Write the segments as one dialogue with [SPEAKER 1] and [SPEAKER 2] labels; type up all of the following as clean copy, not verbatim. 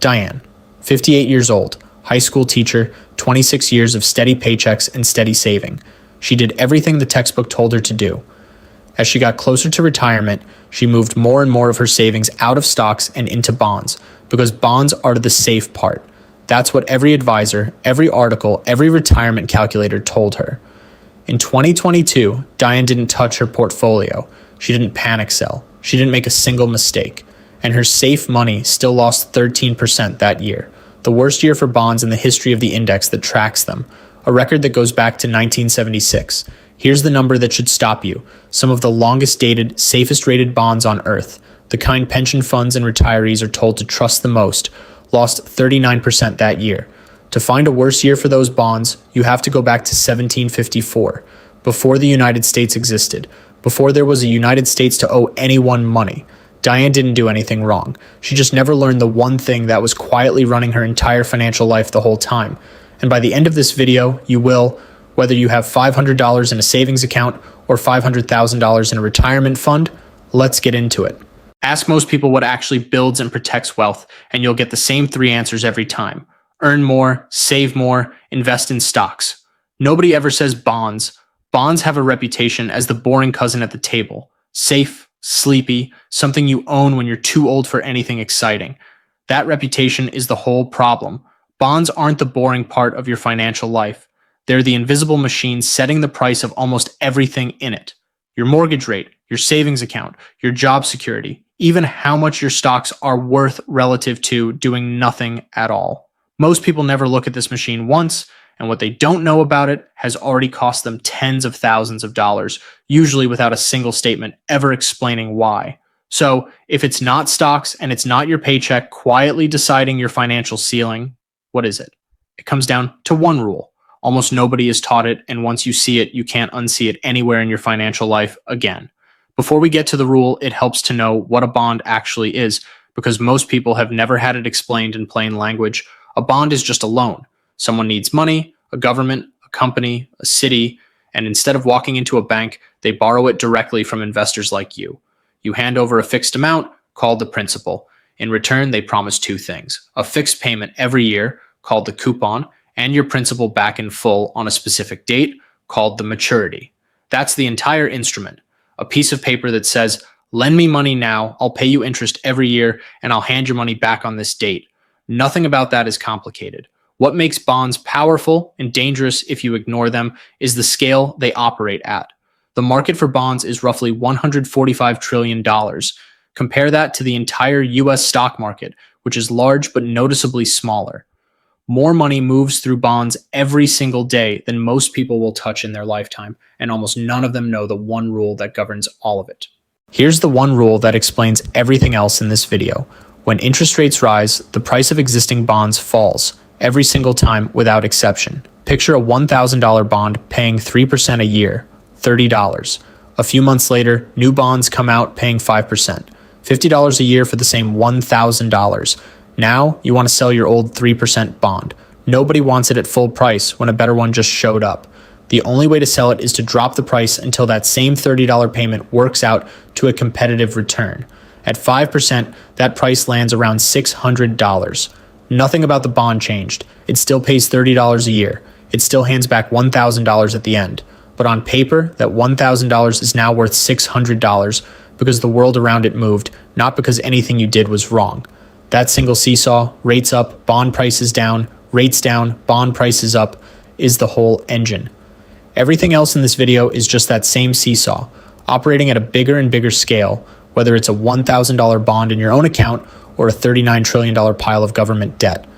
[SPEAKER 1] Diane, 58 years old, high school teacher, 26 years of steady paychecks and steady saving. She did everything the textbook told her to do. As she got closer to retirement, she moved more and more of her savings out of stocks and into bonds, because bonds are the safe part. That's what every advisor, every article, every retirement calculator told her. In 2022, Diane didn't touch her portfolio. She didn't panic sell. She didn't make a single mistake. And her safe money still lost 13% that year, the worst year for bonds in the history of the index that tracks them, a record that goes back to 1976. Here's the number that should stop you. Some of the longest dated, safest rated bonds on earth, the kind pension funds and retirees are told to trust the most, lost 39% that year. To find a worse year for those bonds, you have to go back to 1754, before the United States existed, before there was a United States to owe anyone money. Diane didn't do anything wrong. She just never learned the one thing that was quietly running her entire financial life the whole time. And by the end of this video, you will, whether you have $500 in a savings account or $500,000 in a retirement fund, let's get into it. Ask most people what actually builds and protects wealth, and you'll get the same three answers every time. Earn more, save more, invest in stocks. Nobody ever says bonds. Bonds have a reputation as the boring cousin at the table. Safe, sleepy, something you own when you're too old for anything exciting. That reputation is the whole problem. Bonds aren't the boring part of your financial life. They're the invisible machine setting the price of almost everything in it. Your mortgage rate, your savings account, your job security, even how much your stocks are worth relative to doing nothing at all. Most people never look at this machine once, and what they don't know about it has already cost them tens of thousands of dollars, usually without a single statement ever explaining why. So, if it's not stocks and it's not your paycheck quietly deciding your financial ceiling, what is it? It comes down to one rule. Almost nobody is taught it, and once you see it, you can't unsee it anywhere in your financial life again. Before we get to the rule, it helps to know what a bond actually is, because most people have never had it explained in plain language. A bond is just a loan. Someone needs money, a government, a company, a city, and instead of walking into a bank, they borrow it directly from investors like you. You hand over a fixed amount, called the principal. In return, they promise two things: a fixed payment every year, called the coupon, and your principal back in full on a specific date, called the maturity. That's the entire instrument. A piece of paper that says, lend me money now, I'll pay you interest every year, and I'll hand your money back on this date. Nothing about that is complicated. What makes bonds powerful and dangerous if you ignore them is the scale they operate at. The market for bonds is roughly $145 trillion. Compare that to the entire US stock market, which is large but noticeably smaller. More money moves through bonds every single day than most people will touch in their lifetime, and almost none of them know the one rule that governs all of it. Here's the one rule that explains everything else in this video. When interest rates rise, the price of existing bonds falls, every single time without exception. Picture a $1,000 bond paying 3% a year, $30. A few months later, new bonds come out paying 5%, $50 a year for the same $1,000. Now, you want to sell your old 3% bond. Nobody wants it at full price when a better one just showed up. The only way to sell it is to drop the price until that same $30 payment works out to a competitive return. At 5%, that price lands around $600. Nothing about the bond changed. It still pays $30 a year. It still hands back $1,000 at the end. But on paper, that $1,000 is now worth $600 because the world around it moved, not because anything you did was wrong. That single seesaw, rates up, bond prices down, rates down, bond prices up, is the whole engine. Everything else in this video is just that same seesaw, operating at a bigger and bigger scale, whether it's a $1,000 bond in your own account or a $39 trillion pile of government debt.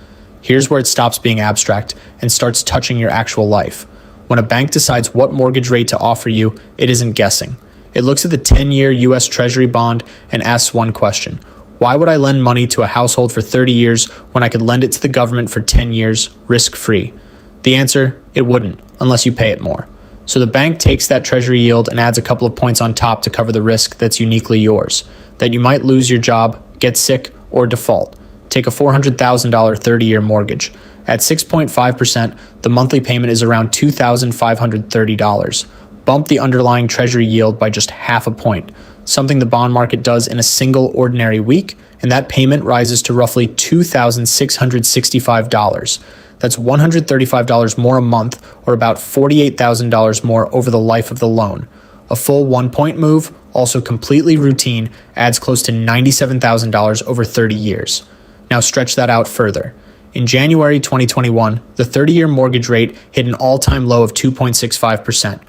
[SPEAKER 1] Here's where it stops being abstract and starts touching your actual life. When a bank decides what mortgage rate to offer you, it isn't guessing. It looks at the 10-year US Treasury bond and asks one question: why would I lend money to a household for 30 years when I could lend it to the government for 10 years, risk-free? The answer, it wouldn't, unless you pay it more. So the bank takes that Treasury yield and adds a couple of points on top to cover the risk that's uniquely yours, that you might lose your job, get sick, or default. Take a $400,000 30-year mortgage. At 6.5%, the monthly payment is around $2,530. Bump the underlying Treasury yield by just half a point. something the bond market does in a single ordinary week, and that payment rises to roughly $2,665. That's $135 more a month, or about $48,000 more over the life of the loan. A full 1-point move, also completely routine, adds close to $97,000 over 30 years. Now stretch that out further. In January 2021, the 30-year mortgage rate hit an all-time low of 2.65%.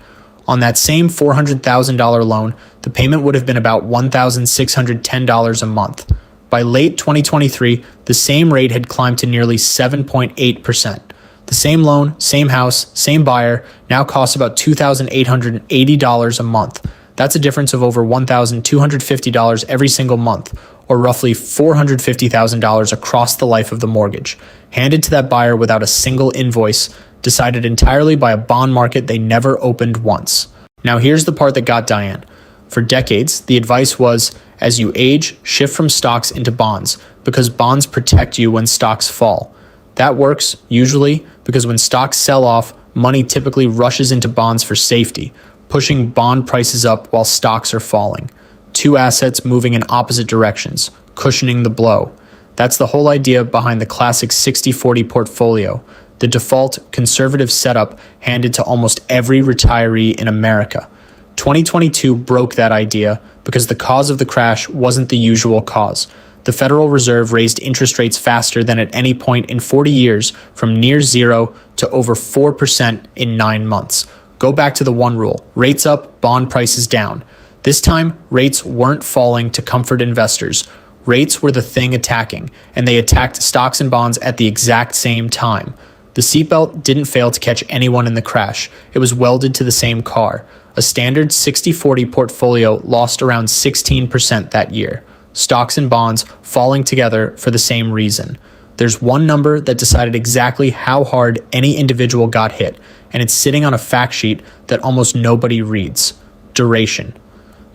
[SPEAKER 1] On that same $400,000 loan, the payment would have been about $1,610 a month. By late 2023, the same rate had climbed to nearly 7.8%. The same loan, same house, same buyer now costs about $2,880 a month. That's a difference of over $1,250 every single month, or roughly $450,000 across the life of the mortgage, handed to that buyer without a single invoice, decided entirely by a bond market they never opened once. Now here's the part that got Diane. For decades, the advice was, as you age, shift from stocks into bonds, because bonds protect you when stocks fall. That works, usually, because when stocks sell off, money typically rushes into bonds for safety, pushing bond prices up while stocks are falling. Two assets moving in opposite directions, cushioning the blow. That's the whole idea behind the classic 60-40 portfolio, the default conservative setup handed to almost every retiree in America. 2022 broke that idea because the cause of the crash wasn't the usual cause. The Federal Reserve raised interest rates faster than at any point in 40 years, from near zero to over 4% in 9 months. Go back to the one rule: rates up, bond prices down. This time, rates weren't falling to comfort investors. Rates were the thing attacking, and they attacked stocks and bonds at the exact same time. The seatbelt didn't fail to catch anyone in the crash. It was welded to the same car. A standard 60-40 portfolio lost around 16% that year. Stocks and bonds falling together for the same reason. There's one number that decided exactly how hard any individual got hit, and it's sitting on a fact sheet that almost nobody reads: duration.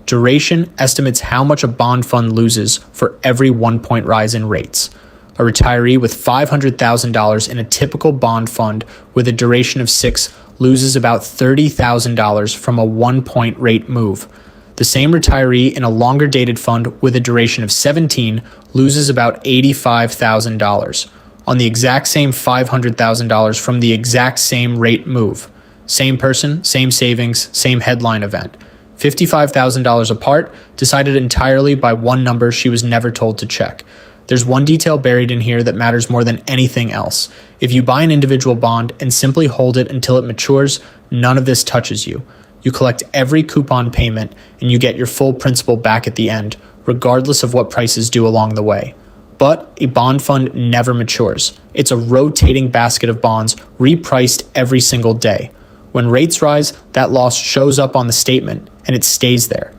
[SPEAKER 1] Duration estimates how much a bond fund loses for every 1-point rise in rates. A retiree with $500,000 in a typical bond fund with a duration of 6 loses about $30,000 from a 1-point rate move. The same retiree in a longer dated fund with a duration of 17 loses about $85,000 on the exact same $500,000 from the exact same rate move. Same person, same savings, same headline event. $55,000 apart, decided entirely by one number she was never told to check. There's one detail buried in here that matters more than anything else. If you buy an individual bond and simply hold it until it matures, none of this touches you. You collect every coupon payment and you get your full principal back at the end, regardless of what prices do along the way. But a bond fund never matures. It's a rotating basket of bonds repriced every single day. When rates rise, that loss shows up on the statement and it stays there.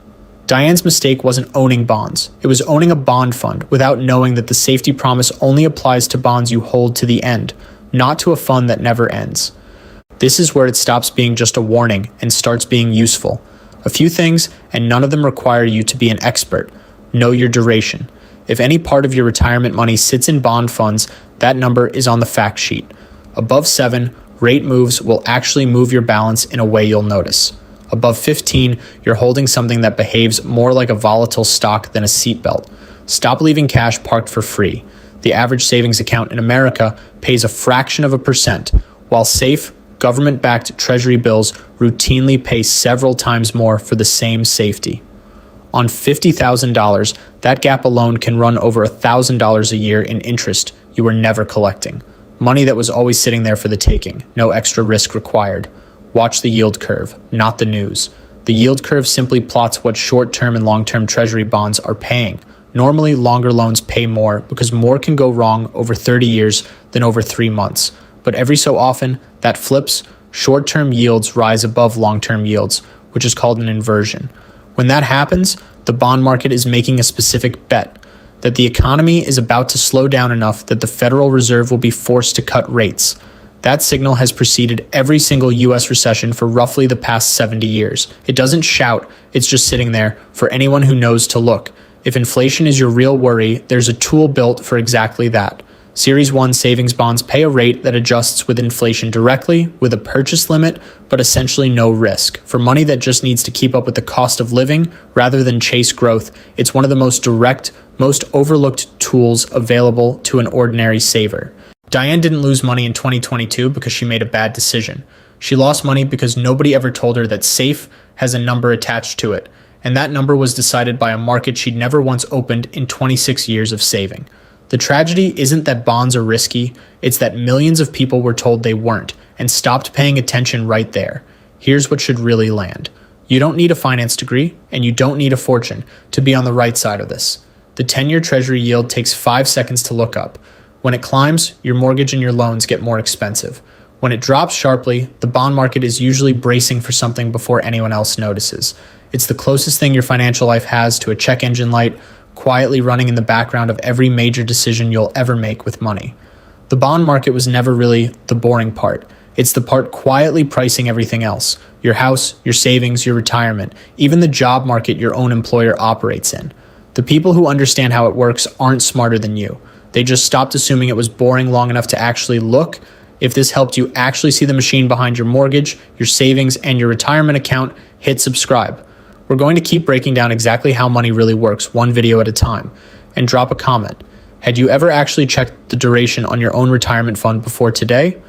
[SPEAKER 1] Diane's mistake wasn't owning bonds. It was owning a bond fund without knowing that the safety promise only applies to bonds you hold to the end, not to a fund that never ends. This is where it stops being just a warning and starts being useful. A few things, and none of them require you to be an expert. Know your duration. If any part of your retirement money sits in bond funds, that number is on the fact sheet. Above 7, rate moves will actually move your balance in a way you'll notice. Above 15, you're holding something that behaves more like a volatile stock than a seatbelt. Stop leaving cash parked for free. The average savings account in America pays a fraction of a percent, while safe, government-backed Treasury bills routinely pay several times more for the same safety. On $50,000, that gap alone can run over $1,000 a year in interest you were never collecting. Money that was always sitting there for the taking, no extra risk required. Watch the yield curve, not the news. The yield curve simply plots what short-term and long-term Treasury bonds are paying. Normally, longer loans pay more because more can go wrong over 30 years than over 3 months. But every so often, that flips. Short-term yields rise above long-term yields, which is called an inversion. When that happens, the bond market is making a specific bet that the economy is about to slow down enough that the Federal Reserve will be forced to cut rates. That signal has preceded every single U.S. recession for roughly the past 70 years. It doesn't shout, it's just sitting there for anyone who knows to look. If inflation is your real worry, there's a tool built for exactly that. Series 1 savings bonds pay a rate that adjusts with inflation directly, with a purchase limit, but essentially no risk. For money that just needs to keep up with the cost of living rather than chase growth, it's one of the most direct, most overlooked tools available to an ordinary saver. Diane didn't lose money in 2022 because she made a bad decision. She lost money because nobody ever told her that SAFE has a number attached to it, and that number was decided by a market she'd never once opened in 26 years of saving. The tragedy isn't that bonds are risky, it's that millions of people were told they weren't and stopped paying attention right there. Here's what should really land. You don't need a finance degree, and you don't need a fortune to be on the right side of this. The 10-year Treasury yield takes 5 seconds to look up. When it climbs, your mortgage and your loans get more expensive. When it drops sharply, the bond market is usually bracing for something before anyone else notices. It's the closest thing your financial life has to a check engine light, quietly running in the background of every major decision you'll ever make with money. The bond market was never really the boring part. It's the part quietly pricing everything else: your house, your savings, your retirement, even the job market your own employer operates in. The people who understand how it works aren't smarter than you. They just stopped assuming it was boring long enough to actually look. If this helped you actually see the machine behind your mortgage, your savings, and your retirement account, hit subscribe. We're going to keep breaking down exactly how money really works, one video at a time. And drop a comment. Had you ever actually checked the duration on your own retirement fund before today?